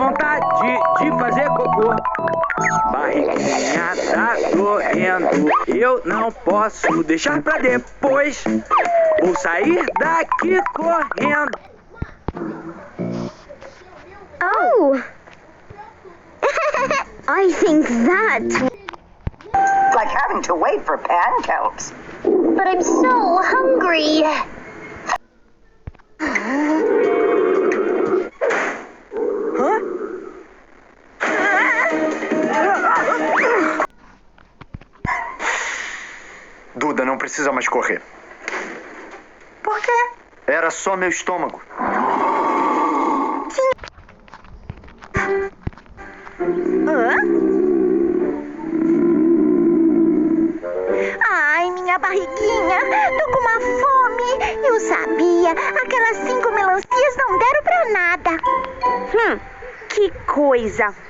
vontade de fazer cocô. Barriguinha tá doendo, eu não posso deixar pra depois. Vou sair daqui correndo. Oh! I think that... Like having to wait for pancakes. But I'm so hungry. Duda, não precisa mais correr. Por quê? Era só meu estômago. Ai, minha barriguinha, tô com uma fome. Eu sabia, aquelas 5 melancias não deram pra nada. Que coisa.